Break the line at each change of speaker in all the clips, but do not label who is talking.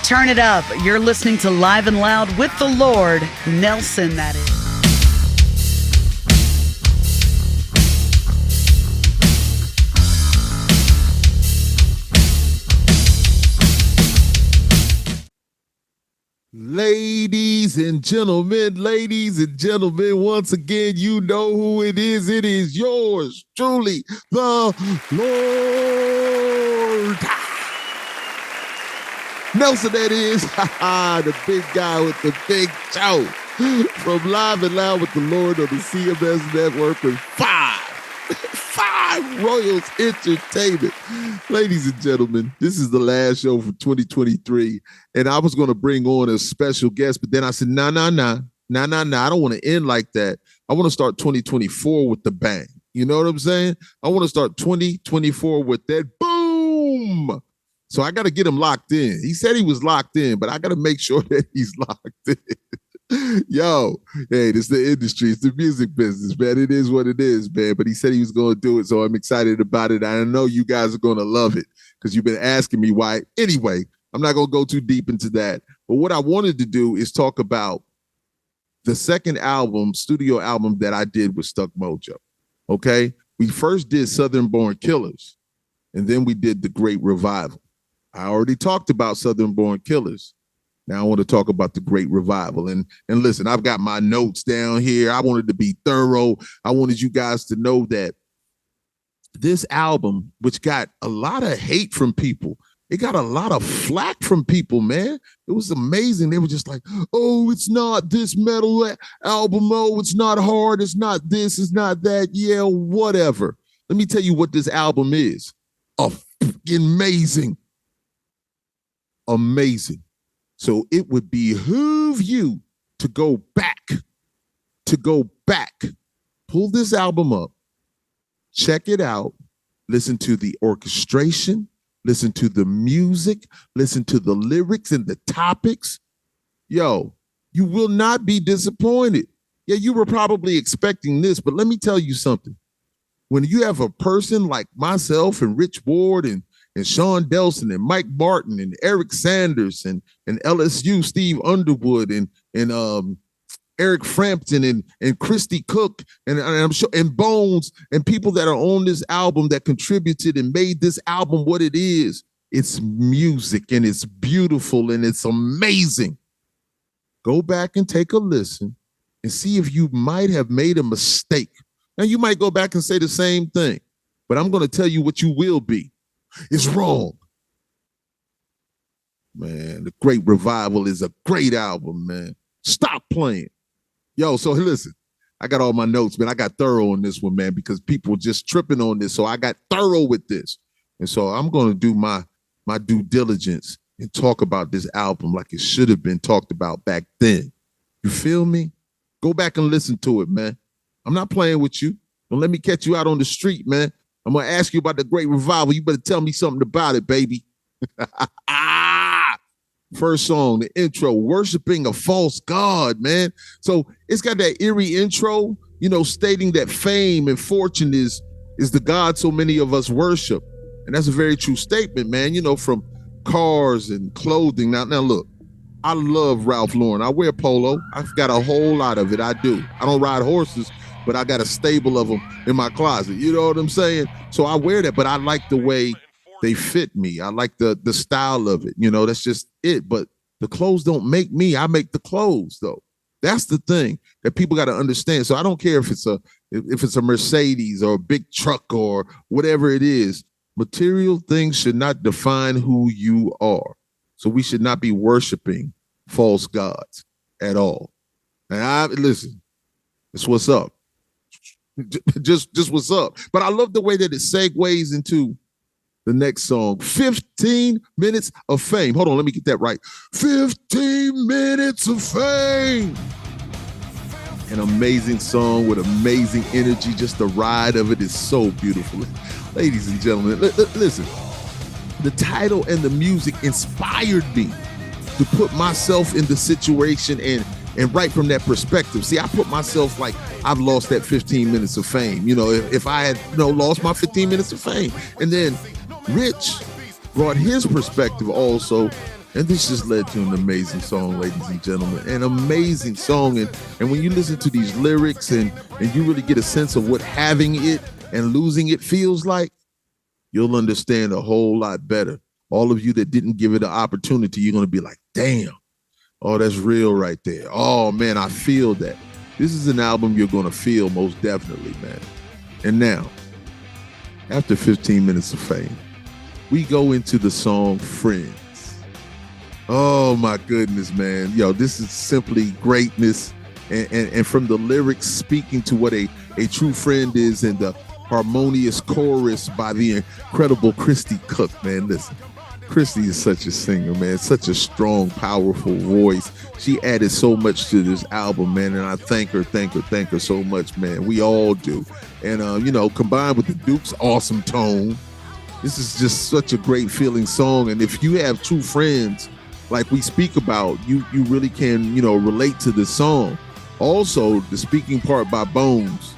Turn it up. You're listening to Live and Loud with the Lord, Nelson, that is.
Ladies and gentlemen, once again, you know who it is. It is yours truly, the Lord. Nelson, that is, the big guy with the big show. From Live and Loud with the Lord on the CMS Network with five Royals Entertainment. Ladies and gentlemen, this is the last show for 2023. And I was going to bring on a special guest, but then I said, nah. I don't want to end like that. I want to start 2024 with the bang. You know what I'm saying? I want to start 2024 with that boom. So I got to get him locked in. He said he was locked in, but I got to make sure that he's locked in. Yo, hey, this is the industry. It's the music business, man. It is what it is, man. But he said he was going to do it, so I'm excited about it. I know you guys are going to love it because you've been asking me why. Anyway, I'm not going to go too deep into that. But what I wanted to do is talk about the second album, studio album that I did with Stuck Mojo, okay? We first did Southern Born Killers, and then we did The Great Revival. I already talked about Southern Born Killers. Now I want to talk about The Great Revival. And listen, I've got my notes down here. I wanted to be thorough. I wanted you guys to know that this album, which got a lot of hate from people, it got a lot of flack from people, man. It was amazing. They were just like, oh, it's not this metal album. Oh, it's not hard. It's not this. It's not that. Yeah, whatever. Let me tell you what this album is. Amazing. So it would behoove you to go back, pull this album up, check it out, listen to the orchestration, listen to the music, listen to the lyrics and the topics. Yo, you will not be disappointed. Yeah, you were probably expecting this, but let me tell you something. When you have a person like myself and Rich Ward and Sean Delson and Mike Martin and Eric Sanders and LSU Steve Underwood and Eric Frampton and Christy Cook and I'm sure and Bones and people that are on this album that contributed and made this album what it is. It's music and it's beautiful and it's amazing. Go back and take a listen and see if you might have made a mistake. Now you might go back and say the same thing, but I'm going to tell you what you will be. It's wrong. Man, The Great Revival is a great album, man. Stop playing. Yo, so listen, I got all my notes, man. I got thorough on this one, man, because people were just tripping on this. So I got thorough with this. And so I'm going to do my due diligence and talk about this album like it should have been talked about back then. You feel me? Go back and listen to it, man. I'm not playing with you. Don't let me catch you out on the street, man. I'm going to ask you about The Great Revival. You better tell me something about it, baby. First song, the intro, worshiping a false god, man. So it's got that eerie intro, stating that fame and fortune is the god so many of us worship. And that's a very true statement, man, from cars and clothing. Now look, I love Ralph Lauren. I wear polo. I've got a whole lot of it. I do. I don't ride horses, but I got a stable of them in my closet. You know what I'm saying? So I wear that, but I like the way they fit me. I like the style of it. That's just it. But the clothes don't make me. I make the clothes, though. That's the thing that people got to understand. So I don't care if it's a Mercedes or a big truck or whatever it is. Material things should not define who you are. So we should not be worshiping false gods at all. And listen, it's what's up. Just what's up. But I love the way that it segues into the next song, 15 Minutes of Fame. Hold on, let me get that right. 15 Minutes of Fame. An amazing song with amazing energy. Just the ride of it is so beautiful. Ladies and gentlemen, listen. The title and the music inspired me to put myself in the situation and right from that perspective. See, I put myself like I've lost that 15 minutes of fame. If I had lost my 15 minutes of fame. And then Rich brought his perspective also And this just led to an amazing song, ladies and gentlemen. An amazing song. And when you listen to these lyrics and you really get a sense of what having it and losing it feels like, you'll understand a whole lot better. All of you that didn't give it an opportunity, you're going to be like, damn, oh, that's real right there. Oh, man, I feel that. This is an album you're going to feel most definitely, man. And now, after 15 minutes of fame, we go into the song Friends. Oh my goodness, man. Yo, this is simply greatness. And from the lyrics speaking to what a true friend is and the harmonious chorus by the incredible Christy Cook, man. Listen, Christy is such a singer, man. Such a strong, powerful voice. She added so much to this album, man. And I thank her so much, man. We all do. And, combined with the Duke's awesome tone, this is just such a great feeling song. And if you have true friends, like we speak about, you really can, relate to this song. Also, the speaking part by Bones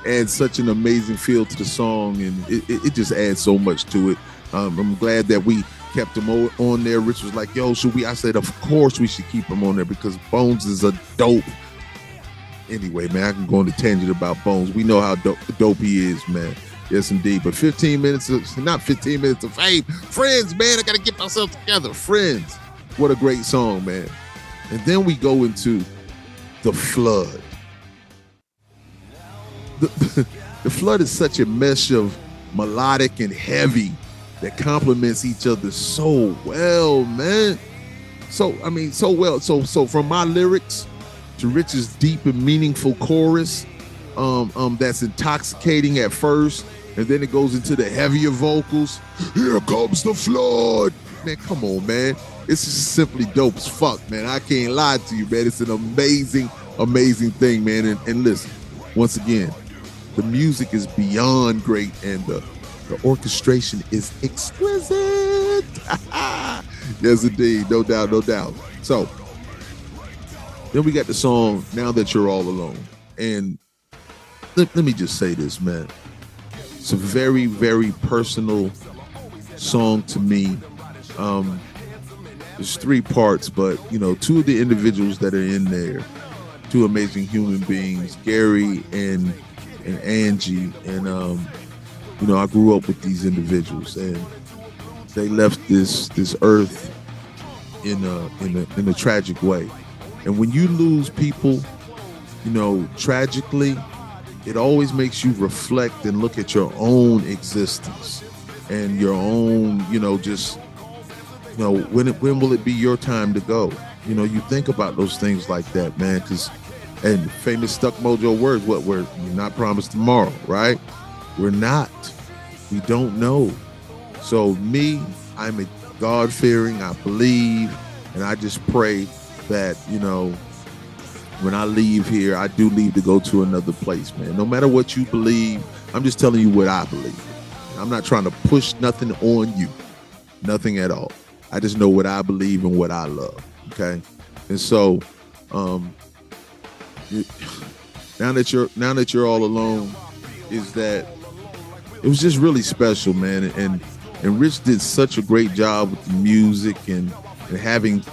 adds such an amazing feel to the song, and it just adds so much to it. I'm glad that we kept him on there. Rich was like, yo, should we? I said, of course we should keep him on there because Bones is a dope. Anyway, man, I can go on a tangent about Bones. We know how dope he is, man. Yes, indeed. But 15 minutes of, not 15 minutes of fame. Friends, man, I got to get myself together. Friends. What a great song, man. And then we go into The Flood. The Flood is such a mesh of melodic and heavy that complements each other so well, man. So well. So from my lyrics to Rich's deep and meaningful chorus, that's intoxicating at first, and then it goes into the heavier vocals. Here comes the flood. Man, come on, man. It's just simply dope as fuck, man. I can't lie to you, man. It's an amazing, amazing thing, man. And listen, once again, the music is beyond great, and the orchestration is exquisite. Yes, indeed. No doubt, no doubt. So then we got the song, Now That You're All Alone. And let me just say this, man. It's a very, very personal song to me. There's three parts, but, two of the individuals that are in there, two amazing human beings, Gary and Angie. And, I grew up with these individuals, and they left this earth in a tragic way. And when you lose people, tragically, it always makes you reflect and look at your own existence and your own, when will it be your time to go? You think about those things like that, man, and famous Stuck Mojo words, we're not promised tomorrow, right? We're not. We don't know. So me, I'm a God-fearing, I believe, and I just pray that, when I leave here, I do leave to go to another place, man. No matter what you believe, I'm just telling you what I believe. I'm not trying to push nothing on you, nothing at all. I just know what I believe and what I love, okay? And so, now that you're all alone, is that it was just really special, man. And Rich did such a great job with the music and having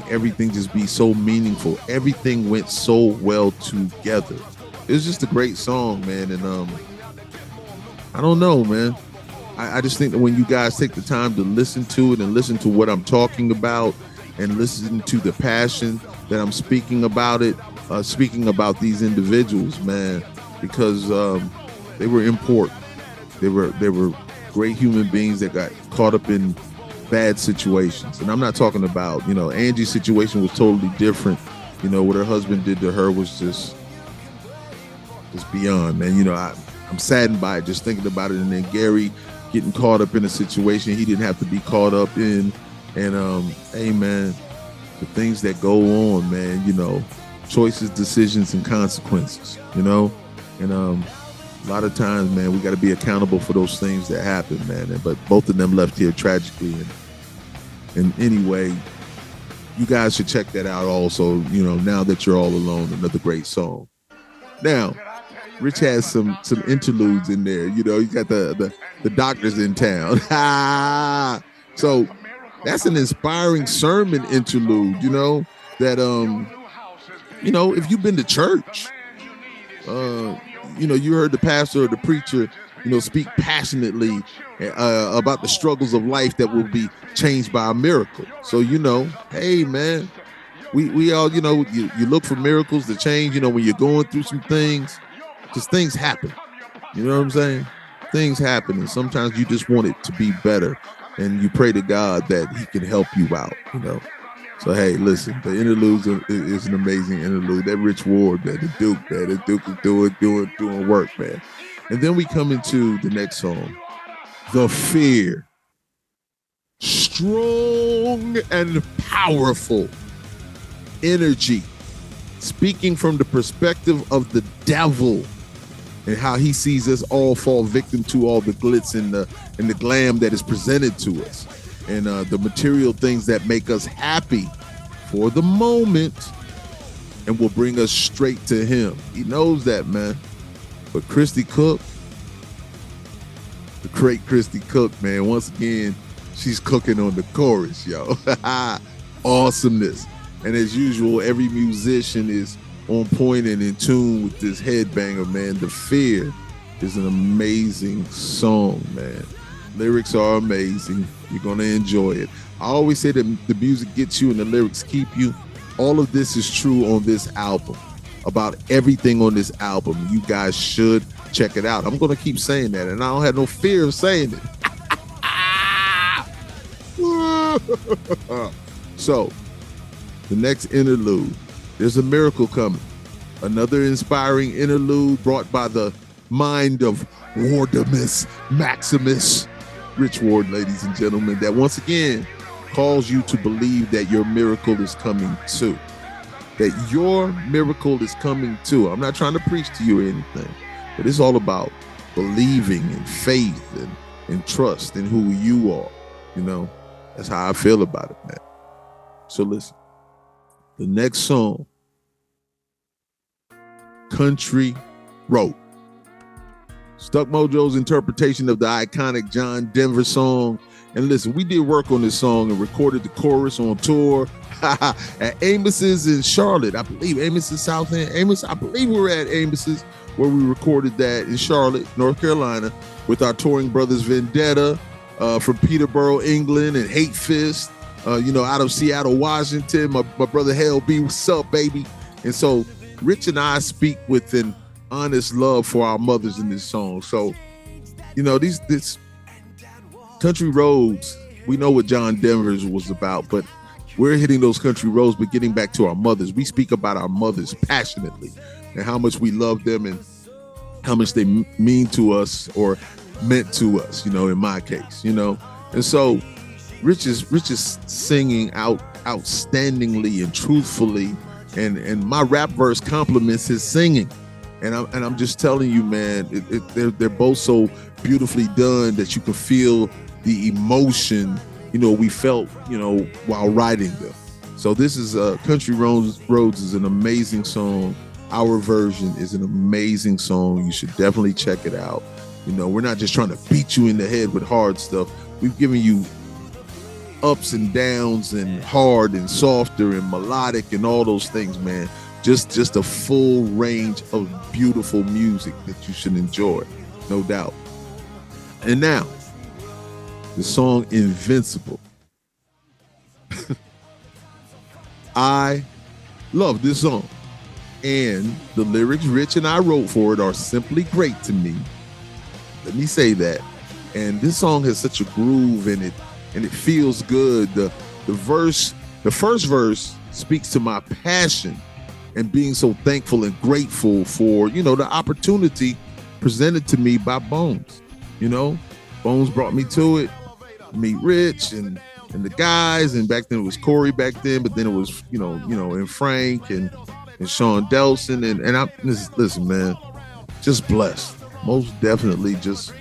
everything just be so meaningful. Everything went so well together. It was just a great song, man. And I don't know, man. I just think that when you guys take the time to listen to it and listen to what I'm talking about and listen to the passion that I'm speaking about these individuals, man, because they were important. They were great human beings that got caught up in bad situations. And I'm not talking about, Angie's situation was totally different. What her husband did to her was just beyond, man. I'm saddened by it just thinking about it. And then Gary getting caught up in a situation he didn't have to be caught up in. And hey, man, the things that go on, man, choices, decisions, and consequences, and a lot of times, man, we got to be accountable for those things that happen, man. But both of them left here tragically. And anyway, you guys should check that out also, Now That You're All Alone, another great song. Now, Rich has some interludes in there. You got the doctors in town. So That's an inspiring sermon interlude, that if you've been to church, you heard the pastor or the preacher, speak passionately about the struggles of life that will be changed by a miracle. So, hey, man, we all, you look for miracles to change, when you're going through some things, because things happen. You know what I'm saying? Things happen, and sometimes you just want it to be better, and you pray to God that he can help you out, So, hey, listen, the interlude is an amazing interlude. That Rich Ward, man, the Duke is doing work, man. And then we come into the next song, The Fear. Strong and powerful energy, speaking from the perspective of the devil and how he sees us all fall victim to all the glitz and the glam that is presented to us, and the material things that make us happy for the moment and will bring us straight to him. He knows that, man. But Christy Cook, the great Christy Cook, man, once again, she's cooking on the chorus, yo. Awesomeness. And as usual, every musician is on point and in tune with this headbanger, man. The Fear is an amazing song, man. Lyrics are amazing. You're going to enjoy it. I always say that the music gets you and the lyrics keep you. All of this is true on this album. About everything on this album. You guys should check it out. I'm going to keep saying that, and I don't have no fear of saying it. So, the next interlude, there's a miracle coming. Another inspiring interlude brought by the mind of Wardamus Maximus, Rich Ward, ladies and gentlemen, that once again calls you to believe that your miracle is coming too. That your miracle is coming too. I'm not trying to preach to you or anything, but it's all about believing and faith and trust in who you are. That's how I feel about it, man. So listen, the next song, Country Road. Stuck Mojo's interpretation of the iconic John Denver song. And listen, we did work on this song and recorded the chorus on tour at Amos's in Charlotte. I believe Amos's South End. I believe we were at Amos's where we recorded that in Charlotte, North Carolina, with our touring brothers Vendetta from Peterborough, England, and Hate Fist, out of Seattle, Washington. My brother Hell B, what's up, baby? And so Rich and I speak with an honest love for our mothers in this song. So, this country roads, we know what John Denver's was about, but we're hitting those country roads, but getting back to our mothers. We speak about our mothers passionately and how much we love them and how much they mean to us or meant to us, in my case, And so Rich is singing outstandingly and truthfully, and my rap verse complements his singing. And I'm just telling you, man, they're both so beautifully done that you can feel the emotion, we felt, while writing them. So this is Country Roads is an amazing song. Our version is an amazing song. You should definitely check it out. We're not just trying to beat you in the head with hard stuff. We've given you ups and downs and hard and softer and melodic and all those things, man. Just a full range of beautiful music that you should enjoy, no doubt. And now, the song Invincible. I love this song. And the lyrics Rich and I wrote for it are simply great to me. Let me say that. And this song has such a groove in it, and it feels good. The first verse speaks to my passion and being so thankful and grateful for, the opportunity presented to me by Bones. Bones brought me to it, meet Rich and the guys, and back then it was Corey back then, but then it was, and Frank and Sean Delson, and I listen, man, just blessed. Most definitely just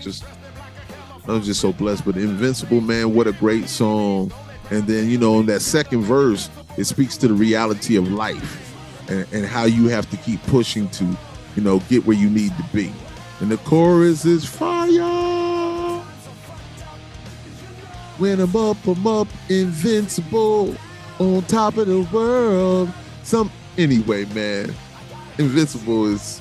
I was just so blessed. But Invincible, man, what a great song. And then, in that second verse, it speaks to the reality of life and how you have to keep pushing to, get where you need to be. And the chorus is fire. When I'm up, invincible, on top of the world. Anyway, man, invincible is,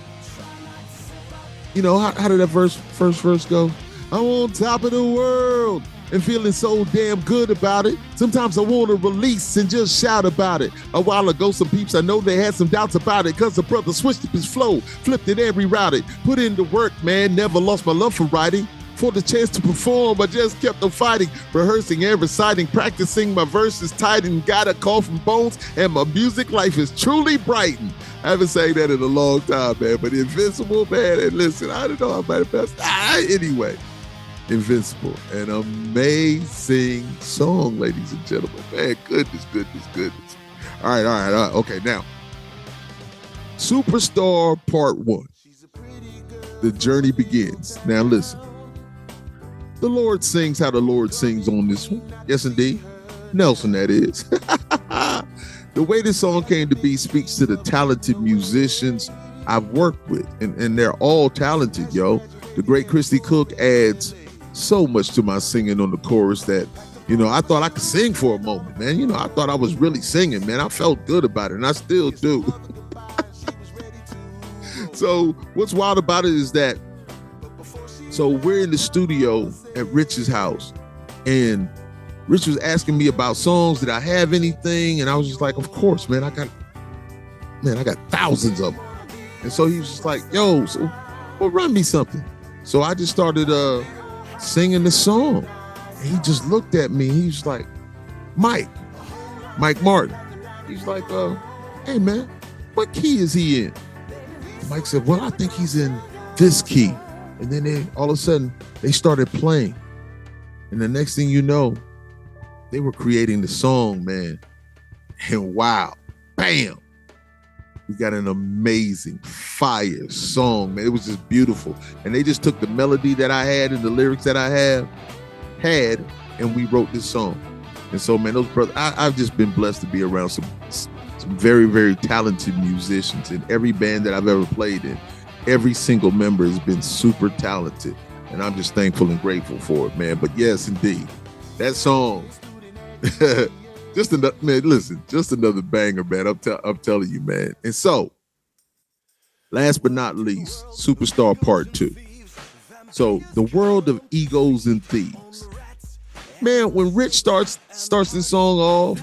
how did that first verse go? I'm on top of the world and feeling so damn good about it. Sometimes I want to release and just shout about it. A while ago, some peeps, I know they had some doubts about it because the brother switched up his flow, flipped it and rerouted. Put in the work, man, never lost my love for writing. For the chance to perform, I just kept on fighting, rehearsing and reciting, practicing my verses tight and got a call from Bones, and my music life is truly brightened. I haven't sang that in a long time, man, but Invincible, man, and listen, I don't know, I might have passed. Anyway, Invincible, an amazing song, ladies and gentlemen, man, goodness. All right, okay, now, Superstar Part 1, the journey begins. Now listen. The Lord sings how the Lord sings on this one. Yes, indeed. Nelson, that is. The way this song came to be speaks to the talented musicians I've worked with, and they're all talented, yo. The great Christy Cook adds so much to my singing on the chorus that, I thought I could sing for a moment, man. I thought I was really singing, man. I felt good about it, and I still do. So what's wild about it is that, so we're in the studio at Rich's house, and Rich was asking me about songs. Did I have anything? And I was just like, of course, man. I got thousands of them. And so he was just like, yo, run me something. So I just started singing the song. And he just looked at me. He was like, Mike Martin. He's like, hey, man, what key is he in? And Mike said, well, I think he's in this key. And then all of a sudden, they started playing. And the next thing you know, they were creating the song, man. And wow, bam, we got an amazing fire song, man. It was just beautiful. And they just took the melody that I had and the lyrics that I had, and we wrote this song. And so, man, those brothers, I've just been blessed to be around some very, very talented musicians in every band that I've ever played in. Every single member has been super talented, and I'm just thankful and grateful for it, man. But yes, indeed, that song, just another banger, man. I'm telling you, man. And so, last but not least, Superstar Part 2. So, the world of egos and thieves. Man, when Rich starts this song off,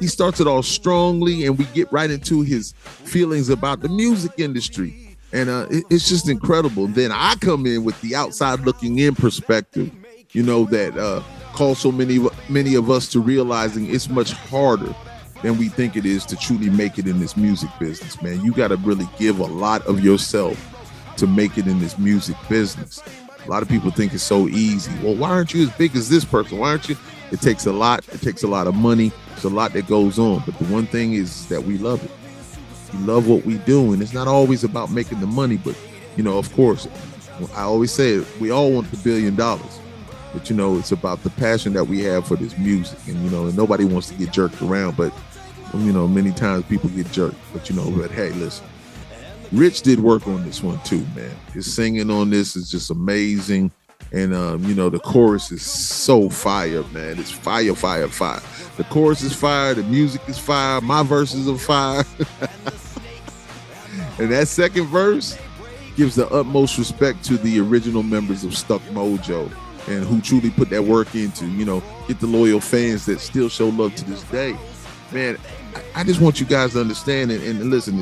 he starts it off strongly, and we get right into his feelings about the music industry. And it's just incredible. Then I come in with the outside looking in perspective, that calls so many of us to realizing it's much harder than we think it is to truly make it in this music business, man. You got to really give a lot of yourself to make it in this music business. A lot of people think it's so easy. Well, why aren't you as big as this person? Why aren't you? It takes a lot. It takes a lot of money. There's a lot that goes on. But the one thing is that we love it. We love what we do, and it's not always about making the money, but of course, I always say it, we all want the $1 billion, but it's about the passion that we have for this music, and nobody wants to get jerked around, but many times people get jerked, but hey, listen, Rich did work on this one too, man. His singing on this is just amazing, and the chorus is so fire, man. It's fire. The chorus is fire, the music is fire, my verses are fire. And that second verse gives the utmost respect to the original members of Stuck Mojo, and who truly put that work into, get the loyal fans that still show love to this day. Man, I just want you guys to understand and listen,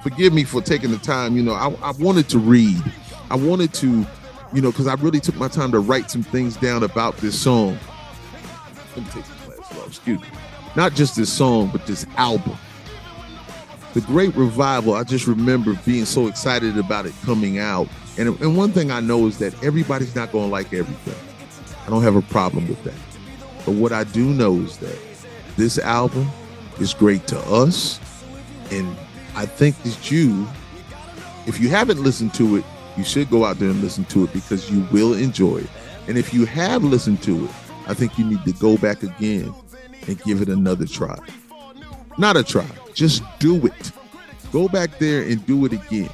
forgive me for taking the time. I wanted to read. I wanted to, because I really took my time to write some things down about this song. Let me take this glasses off, excuse me. Not just this song, but this album. The Great Revival, I just remember being so excited about it coming out. And one thing I know is that everybody's not going to like everything. I don't have a problem with that. But what I do know is that this album is great to us. And I think that if you haven't listened to it, you should go out there and listen to it, because you will enjoy it. And if you have listened to it, I think you need to go back again and give it another try. Not a try, just do it. Go back there and do it again.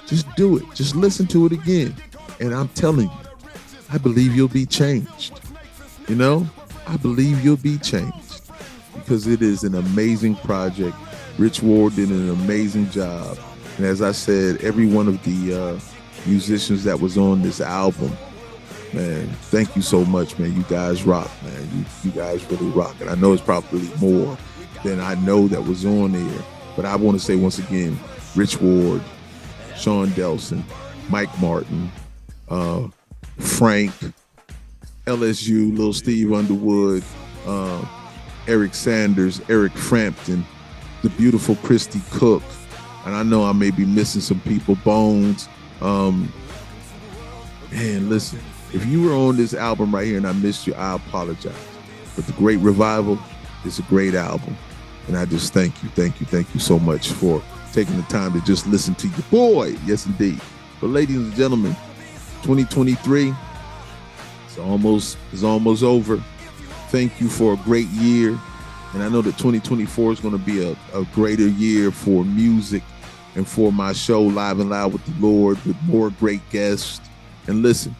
Just do it. Just listen to it again. And I'm telling you, I believe you'll be changed. You know, I believe you'll be changed because it is an amazing project. Rich Ward did an amazing job. And as I said, every one of the musicians that was on this album, man, thank you so much, man. You guys rock, man. You guys really rock. And I know it's probably more than I know that was on there. But I want to say once again, Rich Ward, Sean Delson, Mike Martin, Frank, LSU, Lil Steve Underwood, Eric Sanders, Eric Frampton, the beautiful Christy Cook, and I know I may be missing some people, Bones. Man, listen, if you were on this album right here and I missed you, I apologize. But The Great Revival is a great album, and I just thank you so much for taking the time to just listen to your boy. Yes, indeed. But ladies and gentlemen, 2023 is almost over. Thank you for a great year. And I know that 2024 is going to be a greater year for music and for my show, Live and Loud with the Lord, with more great guests. And listen,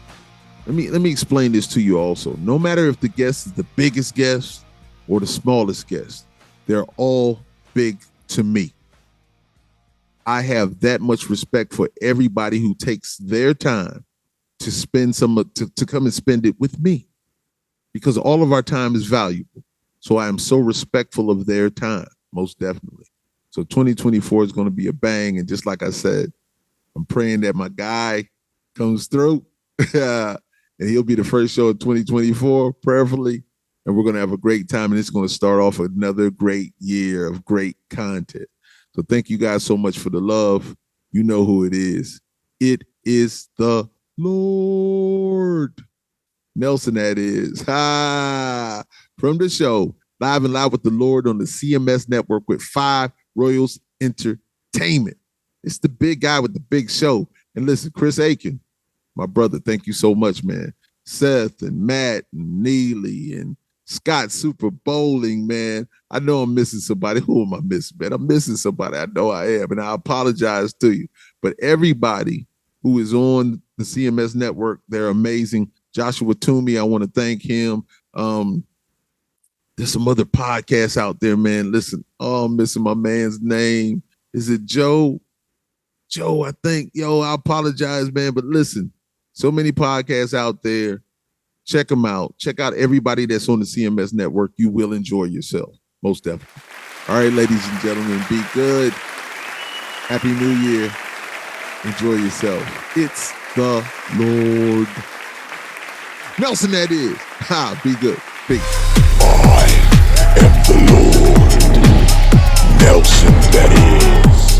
let me explain this to you also. No matter if the guest is the biggest guest or the smallest guest, they're all big to me. I have that much respect for everybody who takes their time to spend to come and spend it with me, because all of our time is valuable. So I am so respectful of their time, most definitely. So 2024 is going to be a bang. And just like I said, I'm praying that my guy comes through and he'll be the first show of 2024, prayerfully. And we're going to have a great time. And it's going to start off another great year of great content. So thank you guys so much for the love. You know who it is. It is the Lord. Nelson, that is. From the show, Live and Loud with the Lord on the CMS Network with 5 Royals Entertainment. It's the big guy with the big show. And listen, Chris Aiken, my brother, thank you so much, man. Seth and Matt and Neely and Scott Super Bowling, man. I know I'm missing somebody. Who am I missing, man? I'm missing somebody. I know I am, and I apologize to you. But everybody who is on the CMS Network, they're amazing. Joshua Toomey, I want to thank him. There's some other podcasts out there, man. Listen, I'm missing my man's name. Is it Joe? Joe, I think. Yo, I apologize, man. But listen, so many podcasts out there. Check them out. Check out everybody that's on the CMS Network. You will enjoy yourself, most definitely. All right, ladies and gentlemen, be good. Happy New Year. Enjoy yourself. It's the Lord. Nelson, that is. Be good. Peace.
I am the Lord. Nelson, that is.